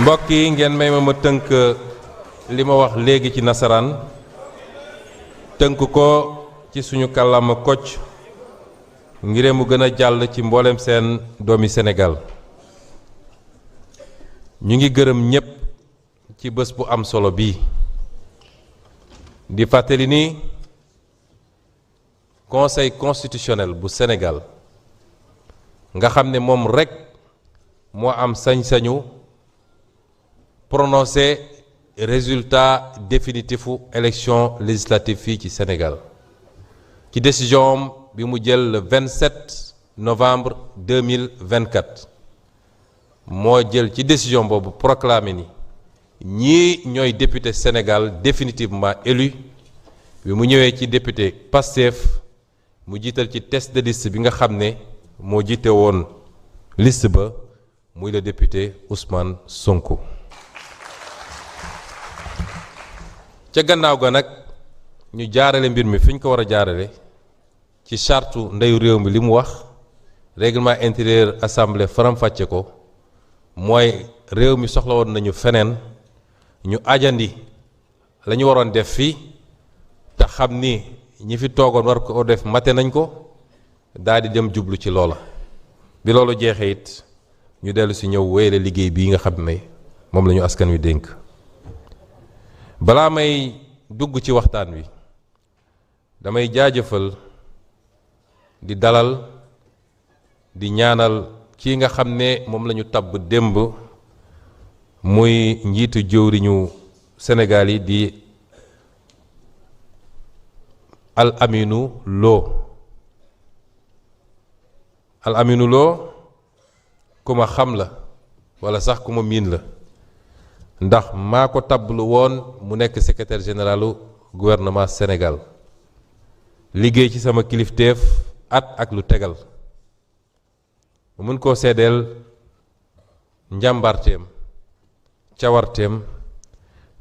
mbokk yi ngeen may ma tënk li ma wax léegi ci nasaraan tënk ko ci suñu kàllaama kocc ngir mu gën a jàll ci mboolem seen doomi Sénégal ñu ngi gërëm ñépp ci bés bu am solo bii di fàttali ni Conseil constitutionnel bu Sénégal nga xam ne moom rekk moo am sañ-sañu prononcer résultat définitifu élection législative fii ci Sénégal ci décision bi mu jël le 27 novembre 2024 moo jël ci décision boobu proclamé ni ñii ñooy député Sénégal définitivement élu bi mu ñëwee ci député Pastef mu jiital ci test de liste bi nga xam ne moo jiite woon liste ba muy le député Ousmane Sonko. ca gannaaw ga nag ñu jaarale mbir mi fi ñu ko war a jaarale ci charte ndeyu réew mi li mu wax règlement intérieur assemblée faram-fàcce ko mooy réew mi soxla woon nañu feneen ñu ajandi la ñu waroon def fii te xam ni ñi fi toogoon war ko def mate nañ ko daal di dem jublu ci loola bi loolu jeexee it ñu dellu si ñëw wéyale liggéey bii nga xam ne moom la ñu askan wi dénk balaa may dugg ci waxtaan wi damay jaajëfal di dalal di ñaanal kii nga xam ne moom la ñu tabb démb muy njiitu jëwriñu Sénégal yi di Al Aminou Lo ku ma xam la walla sax ku ma miin la ndax maa ko tablu woon mu nekk secrétaire généralu gouvernement Sénégal liggéey ci sama kilifteef at ak lu tegal mu mën koo seedeel njàmbaarteem cawarteem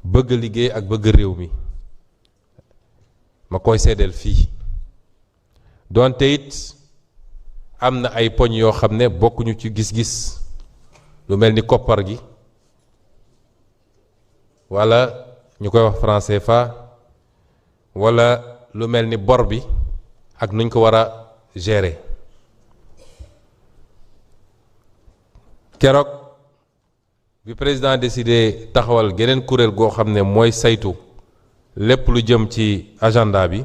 bëgg liggéey ak bëgg réew mi ma koy seedeel fii doonte it am na ay poñ yoo xam ne bokkuñu ci gis-gis lu mel ni koppar gi wala ñu koy wax franc CFA wala lu mel ni bor bi ak nuñ ko war a gérer keroog bi président décidé taxawal geneen kuréel goo xam ne mooy saytu lépp lu jëm ci agenda bi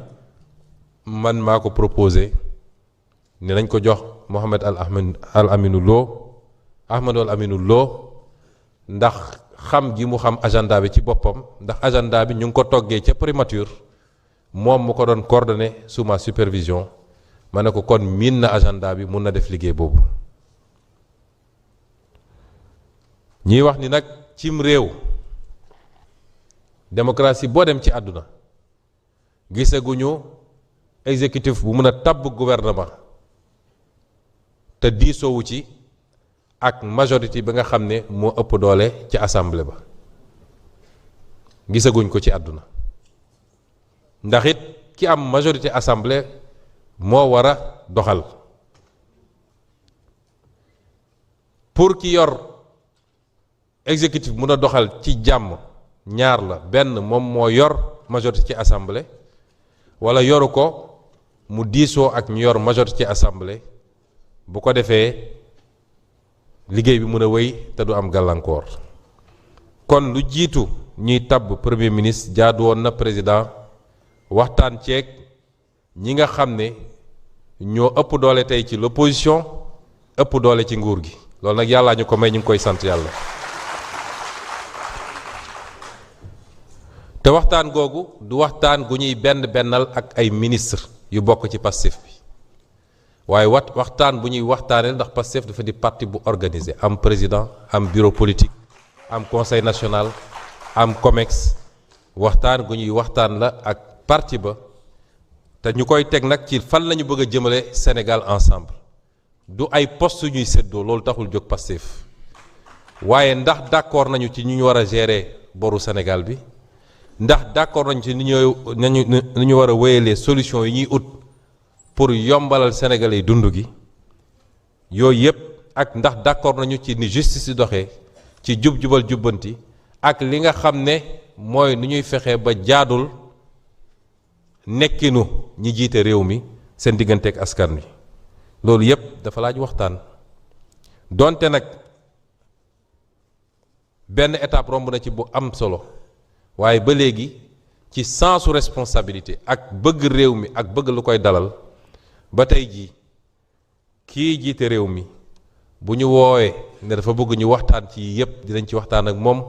man maa ko proposé ne nañ ko jox Mohamed Al Aminou Lo ndax xam gi mu xam agenda bi ci boppam ndax agenda bi ñu ngi ko toggee ca primature moom mu ko doon coordonné sous ma supervision ma ne ko kon miin na agenda bi mun na def liggéey boobu ñiy wax ni nag cim réew démocratie boo dem ci àdduna gisaguñu exécutif bu mën a tabb gouvernement te diisoowu ci ak majorité bi nga xam ne moo ëpp doole ci assemblée ba gisaguñ ko ci àdduna ndax it ki am majorité assemblée moo war a doxal pour ki yor exécutif mun a doxal ci jàmm ñaar la benn moom moo yor majorité ci assemblée wala yoru ko mu diisoo ak ñu yor majorité ci assemblée bu ko defee liggéey bi mën a wéy te du am gàllankoor kon lu jiitu ñuy tabb premier ministre jaadu woon na président waxtaan ceeg ñi nga xam ne ñoo ëpp doole tey ci l'opposition ëpp doole ci nguur gi loolu nag yàllaa ñu ko may ñu ngi koy sant yàlla te waxtaan googu du waxtaan gu ñuy bennal ak ay ministre yu bokk ci Pastef bi waaye waxtaan bu ñuy waxtaanee ndax Pastef dafa di parti bu organisé am président am bureau politique am conseil national am COMEX waxtaan gu ñuy waxtaan la ak parti ba te ñu koy teg nag ci fan la ñu bëgg a jëmale Sénégal ensemble du ay poste ñuy séddoo loolu taxul jóg Pastef waaye ndax d'accord nañu ci ñu war a gérer boru Sénégal bi ndax d'accord nañu ci ni ñu war a wéyalee solution yi ñuy ut pour yombalal Sénégalais yi dund gi yooyu yëpp ak ndax d'accord nañu ci ni justice di doxee ci jub-jubal jubbanti ak li nga xam ne mooy nu ñuy fexe ba jaadul nekkinu ñi jiite réew mi seen digganteeg askan wi loolu yépp dafa laaj waxtaan donte nag benn étape romb na ci bu am solo waaye ba léegi ci sensu responsabilité ak bëgg réew mi ak bëgg lu koy dalal ba tey jii kii jiite réew mi bu ñu woowee ne dafa bëgg ñu waxtaan ci yépp dinañ ci waxtaan ak moom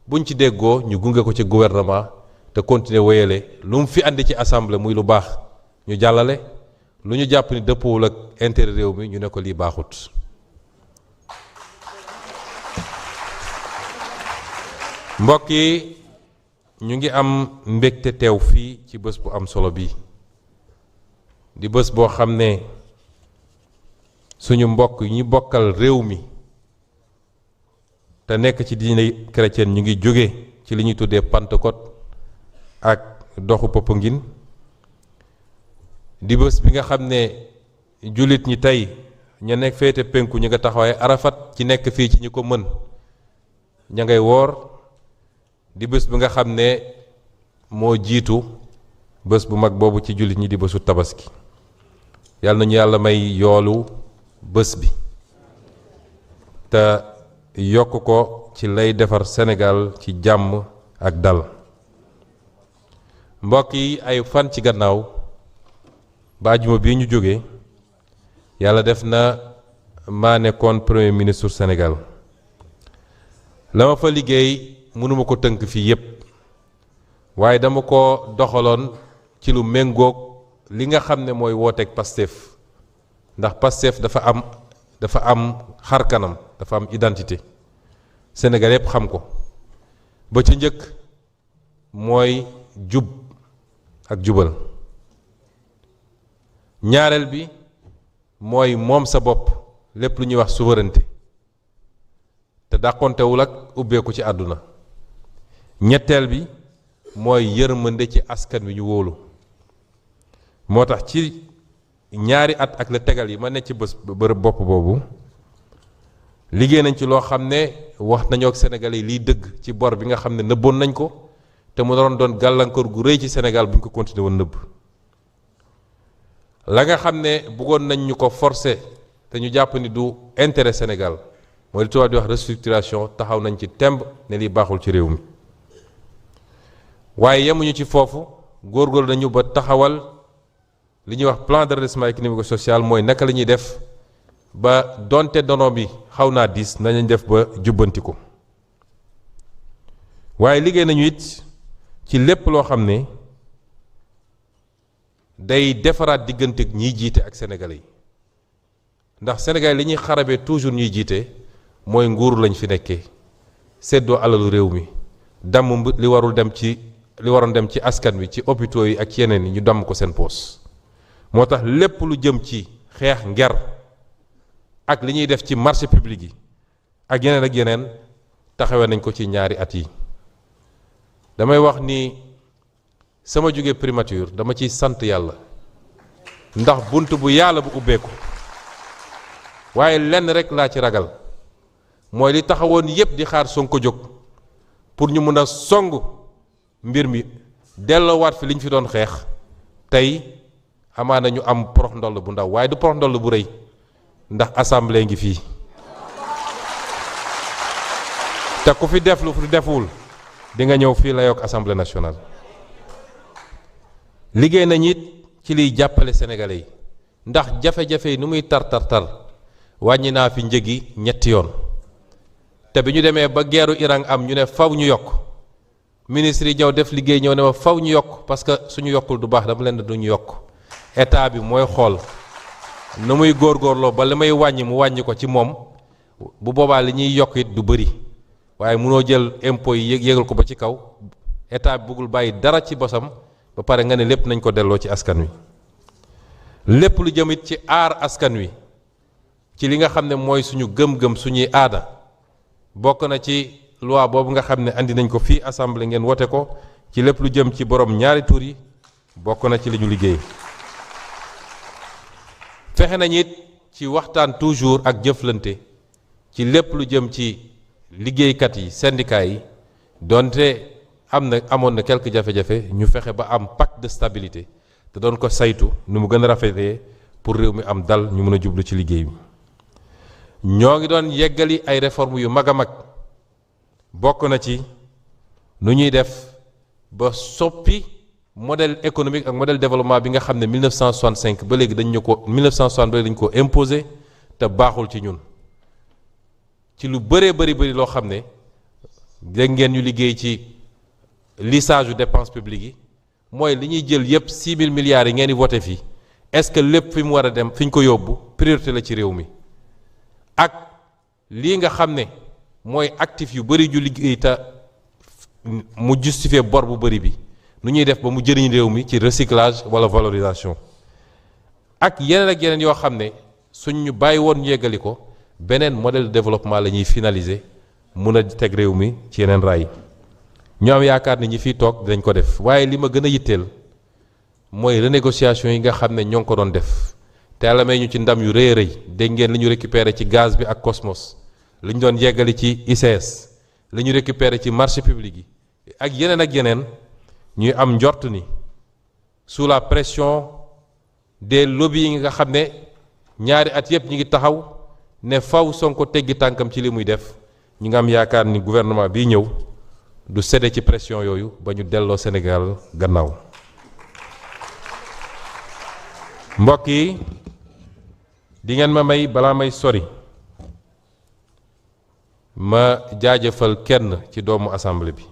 buñ ci déggoo ñu gunge ko ci gouvernement te continuer wéyale lu mu fi andi ci assemblée muy lu baax ñu jàllale lu ñu jàpp ni dëppoowul ak intérêt réew mi ñu ne ko lii baaxut. mbokk yi ñu ngi am mbégte teew fii ci bés bu am solo bi di bés boo xam ne suñu mbokk yi ñu bokkal réew mi te nekk ci diine chrétienne ñu ngi jóge ci li ñuy tuddee Pentecôte ak doxu Popenguine di bés bi nga xam ne jullit ñi tey ña nekk féete penku ñu nga taxawaay Arafat ci nekk fii ci ñi ko mën ña ngay woor di bés bi nga xam ne moo jiitu bés bu mag boobu ci jullit ñi di bésu tabaski yàlla nañu yàlla may yoolu bés bi te yokk ko ci lay defar Sénégal ci jàmm ak dal mbokk yi ay fan ci gannaaw ba àjjuma bii ñu jógee yàlla def na maa nekkoon premier ministre Sénégal la ma fa liggéey mënuma ko tënk fii yépp waaye dama ko doxaloon ci lu méngoog li nga xam ne mooy wooteeg Pastef ndax Pastef dafa am xar kanam dafa am identité Sénégal yépp xam ko ba ci njëkk mooy jub ak jubal ñaareel bi mooy moom sa bopp lépp lu ñuy wax souveraineté te dàqontewul ak ubbeeku ci àdduna ñetteel bi mooy yërmande ci askan wi ñu wóolu moo tax ci ñaari at ak la tegal yi ma ne ci bërëb bopp boobu liggéey nañ ci loo xam ne wax nañoo ak Sénégalais yi liy dëgg ci bor bi nga xam ne nëbboon nañ ko te mu doon gàllankoor gu rëy ci Sénégal bu ñu ko continué woon nëbb la nga xam ne bëggoon nañ ñu ko forcer te ñu jàpp ni du intérêt Sénégal mooy li tubaab di wax restructuration taxaw nañ ci temb ne lii baaxul ci réew mi waaye yemuñu ci foofu góorgóorlu nañu ba taxawal li ñuy wax plan de redressement économique et social mooy naka la ñuy def ba donte dono bi xaw naa diis nañ def ba jubbanti ko waaye liggéey nañu it ci lépp loo xam ne day defaraat diggante ñiy jiite ak sénégalais yi ndax sénégalais li ñuy xarabe toujours ñuy jiite mooy nguur lañ fi nekkee séddoo alalu réew mi damm li waroon dem ci askan wi ci hôpitaux yi ak yeneen yi ñu damm ko seen poos moo tax lépp lu jëm ci xeex nger ak li ñuy def ci marché public yi ak yeneen taxawee nañ ko ci ñaari at yi damay wax ni sama jóge primature dama ciy sant yàlla ndax bunt bu yàlla bu ubbeeku waaye lenn rek laa ci ragal mooy li taxawoon yépp di xaar Sonko jóg pour ñu mën a song mbir mi delloowaat fi liñ fi doon xeex tey amaana ñu am porox ndoll bu ndaw waaye du porox ndoll bu rëy ndax assemblée ngi fii te ku fi def lu fi deful di nga ñëw fii la yokk assemblée nationale liggéey nañ it ci liy jàppale sénégalais yi ndax jafe-jafe yi nu muy tar wàññi naa fi njëgi ñetti yoon te bi ñu demee ba geeru Iran am ñu ne faw ñu yokk ministre yi ñëw def liggéey ñëw ne ma faw ñu yokk parce que suñu yokkul du baax dama leen du ñu yokk état bi mooy xool na muy góorgóorloo ba li may wàññi mu wàññi ko ci moom bu boobaa li ñuy yokk it du bëri waaye mënoo jël impôt yi yégal ko ba ci kaw état bi bëggul bàyyi dara ci bosam ba pare nga ne lépp nañ ko delloo ci askan wi lépp lu jëmit ci aar askan wi ci li nga xam ne mooy suñu gëm-gëm suñuy aada bokk na ci loi boobu nga xam ne andi nañ ko fii assemblée ngeen wote ko ci lépp lu jëm ci borom ñaari tur yi bokk na ci li ñu liggéey fexe nañ it ci waxtaan toujours ak jëflante ci lépp lu jëm ci liggéeykat yi syndicats yi donte amoon na quelques jafe-jafe ñu fexe ba am pacte de stabilité te doon ko saytu nu mu gën a rafetee pour réew mi am dal ñu mën a jublu ci liggéey bi. ñoo ngi doon yeggali ay réformes yu mag a mag bokk na ci nu ñuy def ba soppi modèle économique ak modèle développement bi nga xam ne 1965 ba léegi dañ ñu ko 1960 ba léegi dañ ko imposer te baaxul ci ñun ci lu bëree bëri loo xam ne dégg ngeen ñu liggéey ci lissage yu dépenses publiques yi mooy li ñuy jël yépp 6 000 milliards yi ngeen di voté fii est-ce que lépp fi mu war a dem fi ñu ko yóbbu priorité la ci réew mi ak lii nga xam ne mooy actif yu bëri ju liggéey te mu justifier bor bu bëri bi nu ñuy def ba mu jëriñ réew mi ci recyclage wala valorisation ak yeneen yoo xam ne suñ ñu bàyyi woon ñu yeggali ko beneen modèle de développement la ñuy finaliser mun a teg réew mi ci yeneen raay ñu am yaakaar ni ñi fiy toog dinañ ko def waaye li ma gën a yitteel mooy renégociation yi nga xam ne ñoo ngi ko doon def te Yàlla may ñu ci ndam yu rëy a rëy dégg ngeen li ñu récupéré ci gaz bi ak Cosmos li ñu doon yeggali ci ICS li ñu récupéré ci marché public yi ak yeneen ñuy am njort ni sous la pression des lobbies yi nga xam ne ñaari at yépp ñi ngi taxaw ne faw Sonko teggi tànkam ci li muy def ñi nga am yaakaar ni gouvernement bii ñëw du cédé ci pression yooyu ba ñu delloo Sénégal gannaaw. mbokk yi di ngeen ma may balaa may sori ma jaajëfal kenn ci doomu assemblée bi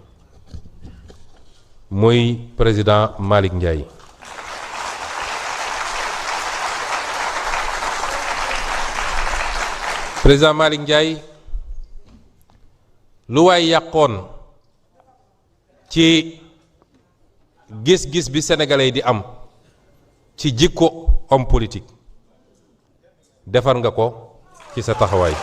muy président Malick Ndiaye. président Malick Ndiaye lu waay yàqoon ci gis-gis bi sénégalais yi di am ci jikko homme politique defar nga ko ci sa taxawaay.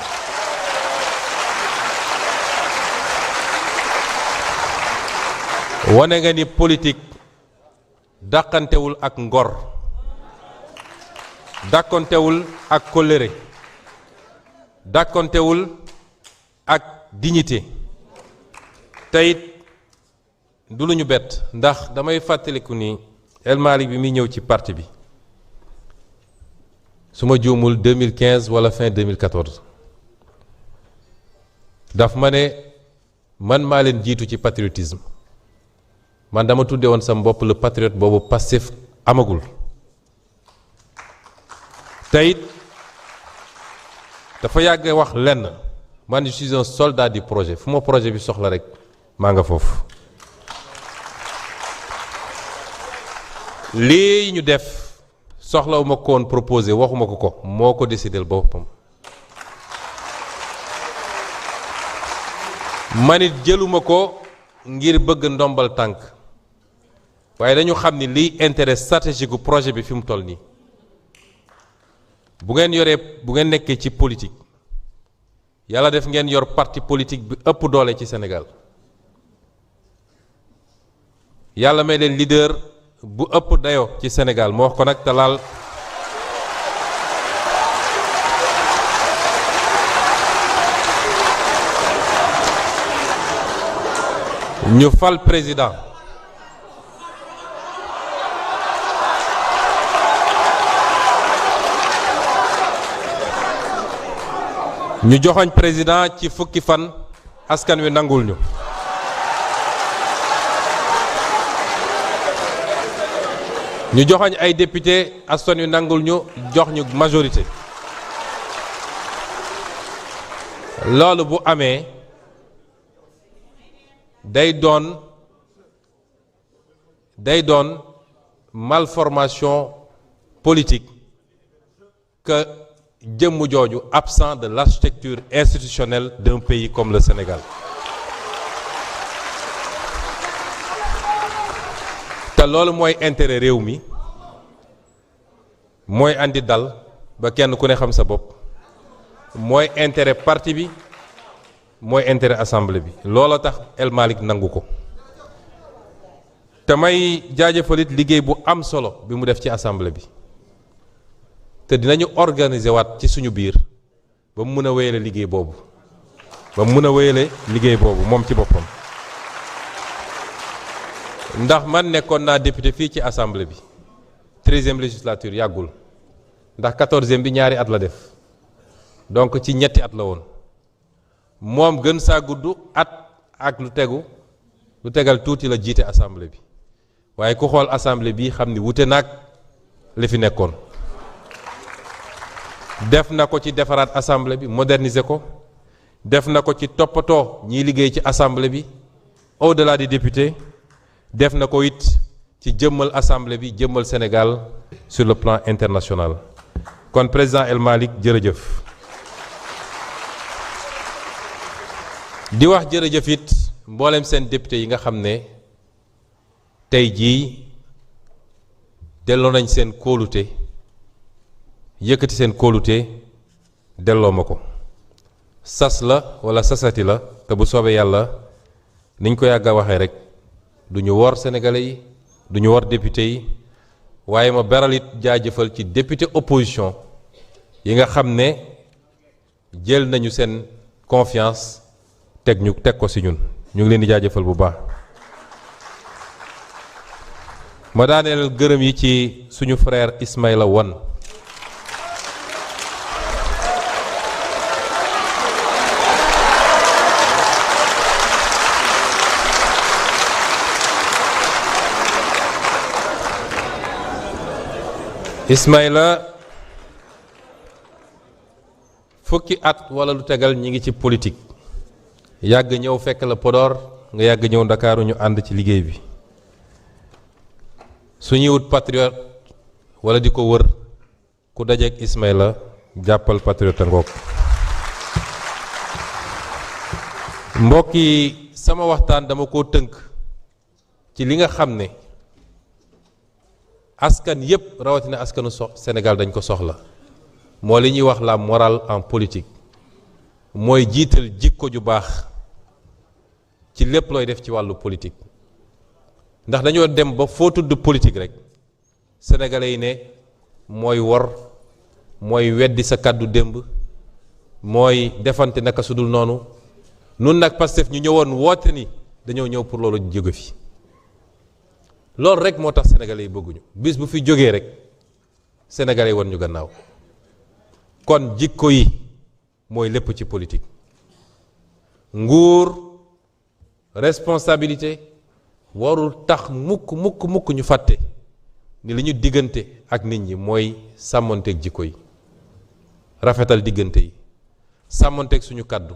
wane nga ni politique dàqantewul ak ngor dàqantewul ak kóllëre dàqantewul ak dignité teyit du lu ñu bett ndax damay fàttaliku ni El Malick bi muy ñëw ci parti bi su ma juumul 2015 wala fin 2014 daf ma ne man maa leen jiitu ci patriotisme man dama tudde woon sam bopp le patriote boobu Pastef amagul teyit dafa yàgg wax lenn man je suis un soldat du projet fu ma projet bi soxla rek maa nga foofu. lii ñu def soxlawuma ko woon proposé waxuma ko moo ko décidé boppam man it jëluma ko ngir bëgg ndombal tànk waaye dañu xam ni liy intérêt stratégique gu projet bi fi mu toll nii bu ngeen nekkee ci politique yàlla def ngeen yor parti politique bi ëpp doole ci Sénégal yàlla may leen leader bu ëpp dayo ci Sénégal moo wax ko nag talaal ñu fal président ñu joxoñ président ci fukki fan askan wi nangul ñu ñu joxoñ ay député askan wi nangul ñu jox ñu majorité loolu bu amee day doon malformation politique que jëmm jooju absent de l'architecture institutionnelle d'un pays comme le Sénégal te loolu mooy intérêt réew mi mooy andi dal ba kenn ku ne xam sa bopp mooy intérêt parti bi mooy intérêt assemblée bi looloo tax El Malick nangu ko te may jaajëfalit liggéey bu am solo bi mu def ci assemblée bi te dinañu organiser waat ci suñu biir ba mu mën a wéyale liggéey boobu ba mun a wéyale liggéey boobu moom ci boppam. ndax man nekkoon naa député fii ci assemblée bi 13e législature yàggul ndax 14e bi ñaari at la def donc ci ñetti at la woon moom gën saa gudd at ak lu tegal tuuti la jiite assemblée bi waaye ku xool assemblée bi xam ni wute naag li fi nekkoon. def na ko ci defaraat assemblée bi moderniser ko def na ko ci toppatoo ñiy liggéey ci assemblée bi au-delà des députés def na ko it ci jëmmal assemblée bi jëmmal Sénégal sur le plan international. kon président El Malick jërëjëf. di wax jërëjëf it mboolem seen député yi nga xam ne tey jii delloo nañ seen kóolute yëkkati seen kóolute delloo ma ko sas la wala sasati la te bu soobee yàlla niñ ko yàgg a waxee rek du ñu wor sénégalais yi du ñu wor député yi waaye ma beral it jaajëfal ci député opposition yi nga xam ne jël nañu seen confiance teg ko ci ñun ñu ngi leen di jaajëfal bu baax. ma daaneel gërëm yi ci suñu frère Ismaïla Wane Ismaïla fukki at wala lu tegal ñi ngi ci politique yàgg ñëw fekk la Podor nga yàgg ñëw Ndakaaru ñu ànd ci liggéey bi su ñuy wut patriote wala di ko wër ku dajeek Ismaïla jàppal patriote ngoog. mbokk yi sama waxtaan dama ko tënk ci li nga xam ne askan yépp rawatina askanu Sénégal dañ ko soxla moo li ñuy wax la morale en politique mooy jiital jikko ju baax ci lépp looy def ci wàllu politique ndax dañoo dem ba foo tudd politique rek sénégalais yi ne mooy wor mooy weddi sa kàddu démb mooy defante naka sudul noonu nun nag Pastef ñu ñëwoon woote ni dañoo ñëw pour loolu jóge fi loolu rek moo tax sénégalais yi bëgguñu bis bu fi jógee rek sénégalais yi won ñu gannaaw kon jikko yi mooy lépp ci politique nguur responsabilité warul tax mukk ñu fàtte ni li ñu diggante ak nit ñi mooy sàmmonteeg jikko yi rafetal diggante yi sàmmonteeg suñu kàddu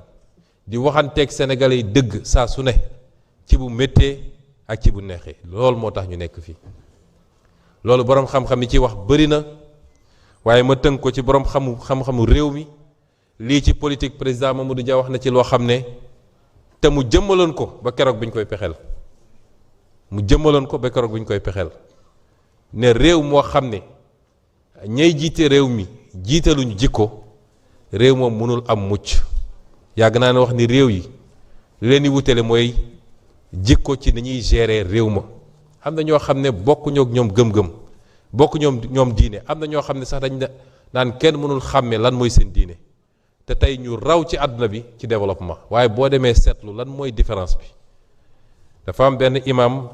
di waxanteeg sénégalais yi dëgg saa su ne ci bu méttee ak ci bu neexee loolu moo tax ñu nekk fii loolu boroom xam-xam yi ci wax bëri na waaye ma tënk ko ci boroom xam-xamu réew mi lii ci politique président Mamadou Dia wax na ci loo xam ne te mu jëmmaloon ko ba keroog bi ñu koy pexeel ne réew moo xam ne ñay jiite réew mi jiitaluñu jikko réew moom mënul am mucc yàgg naa ne wax ni réew yi li leen di wutale mooy jikko ci ni ñuy gérer réew ma am na ñoo xam ne bokkuñoo ak ñoom gëm-gëm bokk ñoom diine am na ñoo xam ne sax dañ naan kenn mënul xàmme lan mooy seen diine te tey ñu raw ci àdduna bi ci développement waaye boo demee seetlu lan mooy différence bi dafa am benn imam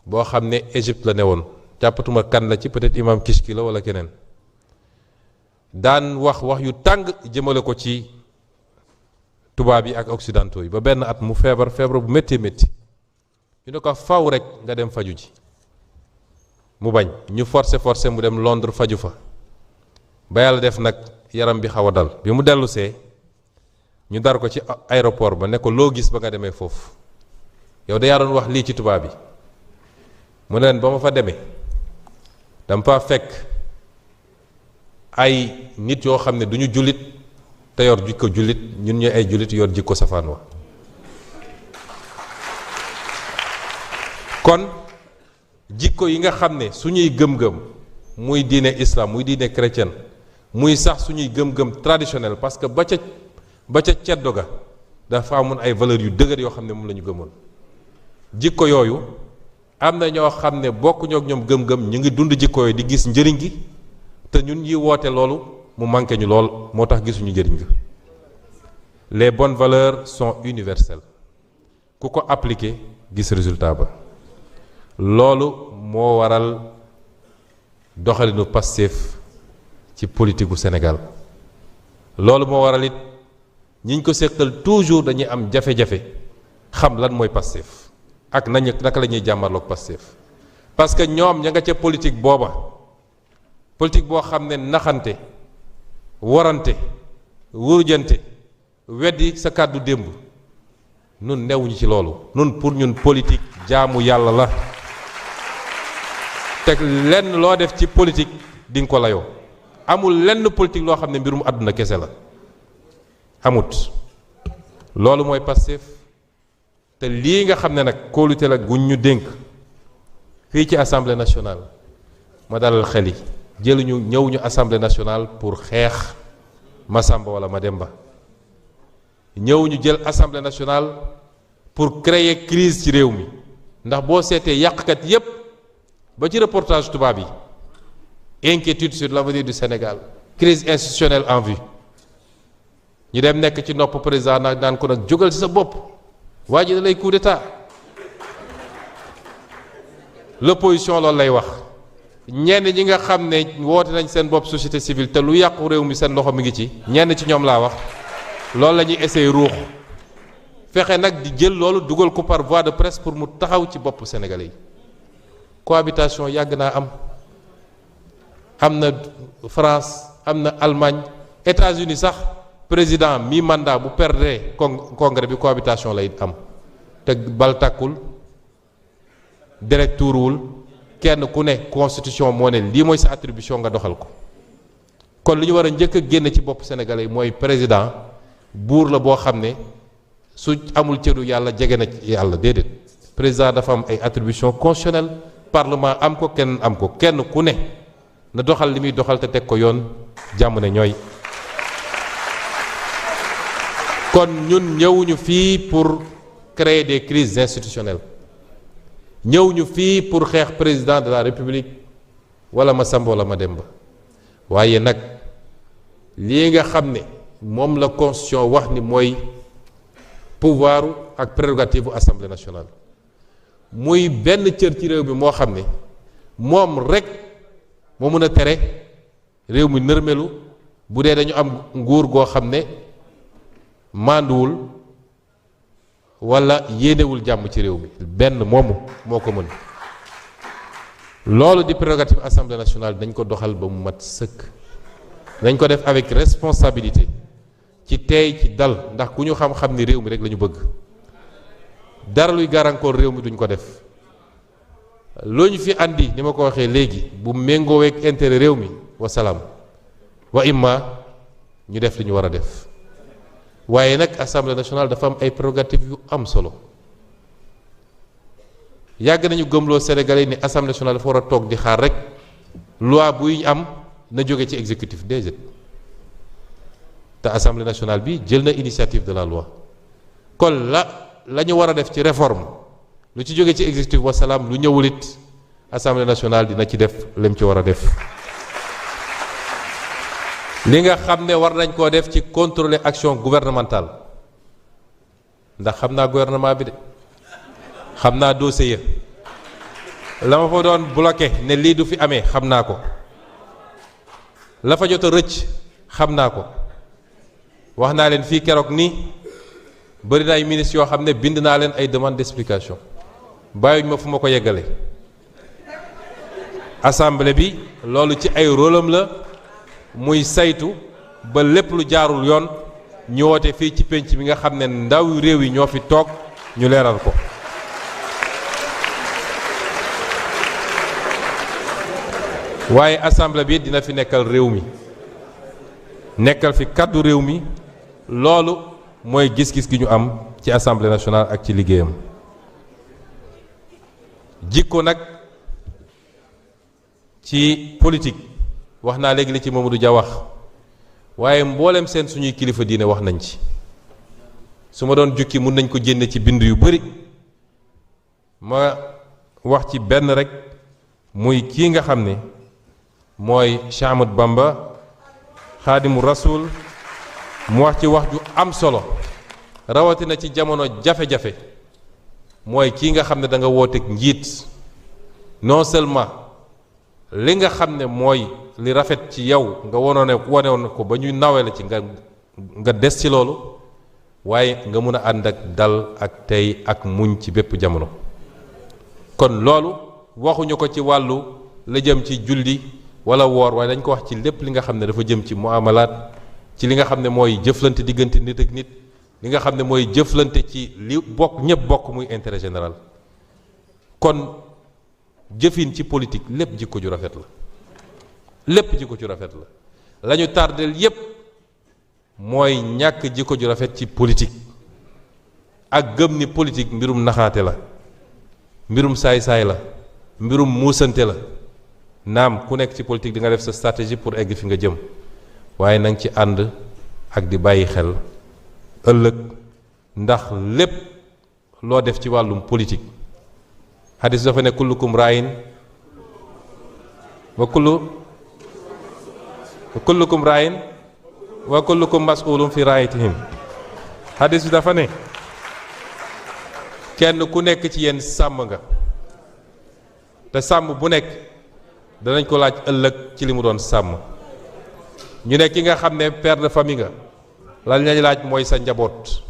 boo xam ne Égypte la ne woon jàppatuma kan la ci peut-être imam Kishki la wala keneen daan wax yu tàng jëmale ko ci tubaab yi ak occidentaux yi ba benn at mu feebar bu métti ñu ne ko faw rek nga dem faju ji mu bañ ñu forcé mu dem Londres faju fa ba yàlla def nag yaram bi xaw a dal bi mu dellusee ñu dar ko ci aéroport ba ne ko loo gis ba nga demee foofu yow da yaa doon wax lii ci tubaab yi mu ne leen ba ma fa demee dama fa fekk ay nit yoo xam ne du ñu jullit te yor jikko jullit ñun ñooy ay jullit yor jikko safaan wa kon jikko yi nga xam ne suñuy gëm-gëm muy diine islam muy diine chrétienne muy sax suñuy gëm-gëm traditionnel parce que ba ca ceddo ga dafa amoon ay valeurs yu dëgër yoo xam ne moom la ñu gëmoon jikko yooyu am na ñoo xam ne bokkuñoo ak ñoom gëm-gëm ñu ngi dund jikko yooyu di gis njëriñ gi te ñun yi woote loolu mu manqué ñu lool moo tax gisuñu njëriñ gi les bonnes valeurs sont universelles ku ko appliquer gis résultat ba loolu moo waral doxalinu Pastef ci politique gu Sénégal loolu moo waral it ñiñ ko seqal toujours dañuy am jafe-jafe xam lan mooy Pastef ak naka la ñuy jàmmarloog Pastef parce que ñoom ña nga ca politique booba politique boo xam ne naxante warante wurujante weddi sa kàddu démb nun newuñu ci loolu nun pour ñun politique jaamu yàlla la teg lenn loo def ci politique di nga ko layoo amul lenn politique loo xam ne mbirum àdduna kese la amut loolu mooy Pastef te lii nga xam ne nag kóolute la guñ ñu dénk fii ci assemblée nationale ma dalal xel yi jëluñu ñëwuñu assemblée nationale pour xeex Masamba wala Mademba ñëwuñu jël assemblée nationale pour créer crise ci réew mi ndax boo seetee yàqkat yépp ba ci reportage tubaab yi inquiétude sur l'avenir du Sénégal crise institutionnelle en vue ñu dem nekk ci nopp président nag daan ko nag jógal ci sa bopp waa ji da lay coup d'état l'opposition loolu lay wax ñenn ñi nga xam ne woote nañ seen bopp société civile te lu yàqu réew mi seen loxo mi ngi ci ñenn ci ñoom laa wax loolu la ñuy essayer ruux fexe nag di jël loolu dugal ko par voie de presse pour mu taxaw ci bopp sénégalais yi cohabitation yàgg naa am na France am na Allemagne États-Unis sax président mi mandat bu perdre congrès bi cohabitation lay am te bal tàkkul deret tuuruwul kenn ku ne constitution moo ne lii mooy sa attribution nga doxal ko kon li ñu war a njëkk a génn ci bopp sénégalais yi mooy président buur la boo xam ne su amul cëru yàlla jege na ci yàlla déedéet président dafa am ay attribution constitutionnelle parlement am ko kenn am ko kenn ku ne na doxal li muy doxal te teg ko yoon jàmm ne ñooy kon ñun ñëwuñu fii pour créer des crises institutionnelles ñëwuñu fii pour xeex président de la république wala Masamba wala Mademba waaye nag lii nga xam ne moom la constitution wax ni mooy pouvoir ak prérogative bu assemblée nationale muy benn cër ci réew mi moo xam ne moom rek moo mën a tere réew mi nërmelu bu dee dañu am nguur goo xam ne mànduwul wala yéenewul jàmm ci réew mi benn moomu moo ko mën loolu di prérogative assemblée nationale dañ ko doxal ba mu mat sëkk dañ ko def avec responsabilité ci teey ci dal ndax ku ñu xam-xam ni réew mi rek la ñu bëgg dara luy gàllankoor réew mi duñ ko def loo ñu fi andi ni ma ko waxee léegi bu méngooweeg intérêt réew mi wasalaam wa imma ñu def li ñu war a def waaye nag assemblée nationale dafa am ay prérogatives yu am solo yàgg nañu gëmloo Sénégalais yi ni assemblée nationale dafa war a toog di xaar rek loi buy am na jóge ci exécutif déedéet te assemblée nationale bi jël na initiative de la loi kon la ñu war a def ci réforme lu ci jóge ci exécutif wasalaam lu ñëwul it assemblée nationale dina ci def lim ci war a def li nga xam ne war nañ koo def ci contrôler action gouvernementale ndax xam naa gouvernement bi de xam naa dossier ya la ma fa doon bloqué ne lii du fi amee xam naa ko la fa jot a rëcc xam naa ko wax naa leen fii keroog ni bëri na ay ministres yoo xam ne bind naa leen ay demande d'explication bàyyiwuñ ma fu ma ko yeggale assemblée bi loolu ci ay rôle am la muy saytu ba lépp lu jaarul yoon ñu woote fii ci penc bi nga xam ne ndaw réew yi ñoo fi toog ñu leeral ko waaye assemblée bi dina fi nekkal réew mi nekkal fi kàddu réew mi loolu mooy gis-gis gi ñu am ci assemblée nationale ak ci liggéeyam jikko nag ci politique wax naa léegi li ci Mamadou Dia wax waaye mboolem seen suñuy kilifa diine wax nañ ci su ma doon jukki mun nañ ko génne ci bind yu bari ma wax ci benn rek muy kii nga xam ne mooy Cheikh Ahmadou Bamba Xaadimu Rasul mu wax ci wax ju am solo rawatina ci jamono jafe-jafe mooy kii nga xam ne da nga wooteeg njiit non seulement li nga xam ne mooy li rafet ci yow nga wonewoon ko ba ñuy nawee la ci nga des ci loolu waaye nga mun a ànd ak dal ak tey ak muñ ci bépp jamono. kon loolu waxuñu ko ci wàllu la jëm ci julli wala woor waaye dañ ko wax ci lépp li nga xam ne dafa jëm ci muamalaat ci li nga xam ne mooy jëflante diggante nit ak nit li nga xam ne mooy jëflante ci li bokk ñëpp bokk muy intérêt général. kon jëfin ci politique lépp jikko ju rafet la lépp jikko ju rafet la la ñu tardel yépp mooy ñàkk jikko ju rafet ci politique ak gëm ni politique mbirum naxaate la mbirum saay-saay la mbirum muusante la. naam ku nekk ci politique di nga def sa stratégie pour egg fi nga jëm waaye na nga ci ànd ak di bàyyi xel ëllëg ndax lépp loo def ci wàllum politique hadis dafa ne kullukum raayin wa kullukum raayin wa kullukum mas'ulun fi raayatihim hadis bi dafa ne kenn ku nekk ci yéen sàmm nga te sàmm bu nekk danañ ko laaj ëllëg ci li mu doon sàmm ñu ne ki nga xam ne père de famille nga lan lañ laaj mooy sa njaboot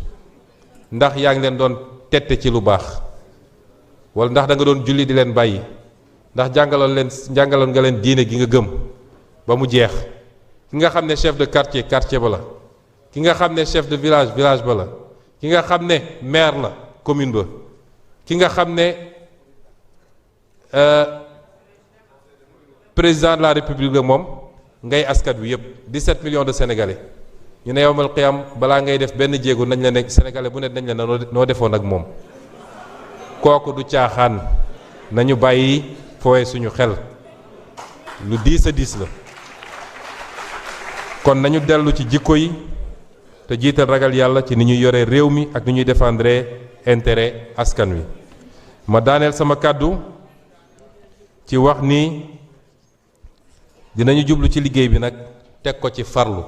ndax yaa ngi leen doon tette ci lu baax wala ndax da nga doon julli di leen bàyyi ndax jàngaloon nga leen diine gi nga gëm ba mu jeex ki nga xam ne chef de quartier ba la ki nga xam ne chef de village ba la ki nga xam ne maire la commune ba ki nga xam ne président de la république la moom ngay askan wi yëpp 17 millions de sénégalais ñu ne yowmal qiyam balaa ngay def benn jéego nañ la nekk sénégalais bu ne nañ la noo defoon ak moom kooku du caaxaan nañu bàyyi fooye suñu xel lu diis a diis la kon nañu dellu ci jikko yi te jiital ragal yàlla ci ni ñuy yore réew mi ak ni ñuy défendre intérêt askan wi ma daaneel sama kàddu ci wax ni dinañu jublu ci liggéey bi nag teg ko ci farlu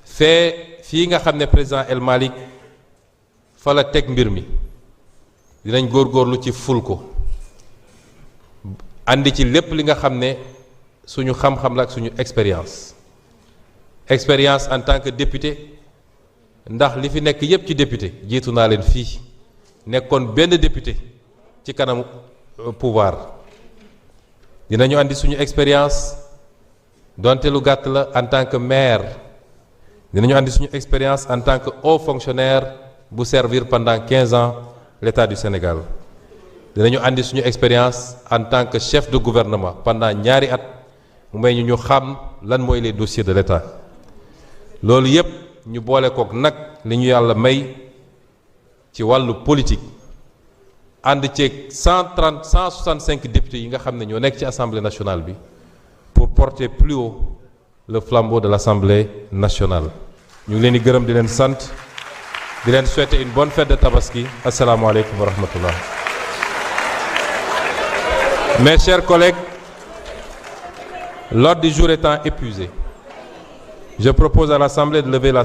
fii nga xam ne président El Malick fa la teg mbir mi dinañ góorgóorlu ci ful ko andi ci lépp li nga xam ne suñu xam-xam la ak suñu expérience en tant que député ndax li fi nekk yépp ci député jiitu naa leen fii nekkoon benn député ci kanam pouvoir dinañu andi suñu expérience donte lu gàtt la en tant que maire dinañu andi suñu expérience en tant que haut fonctionnaire bu servir pendant 15 ans l'État du Sénégal dinañu andi suñu expérience en tant que chef de gouvernement pendant ñaari at mu may ñu xam lan mooy les dossiers de l'État loolu yépp ñu boole kook nag li ñu yàlla may ci wàllu politique ànd ceeg 165 députés yi nga xam ne ñoo nekk ci assemblée nationale bi pour porter plus haut le flambeau de l'assemblée nationale ñu ngi leen di gërëm di leen sant di leen souhaiter une bonne fête de Tabaski asalaamaaleykum wa rahmatullah. Mes chers collègues, l'ordre du jour étant épuisé, je propose à l'Assemblée de lever la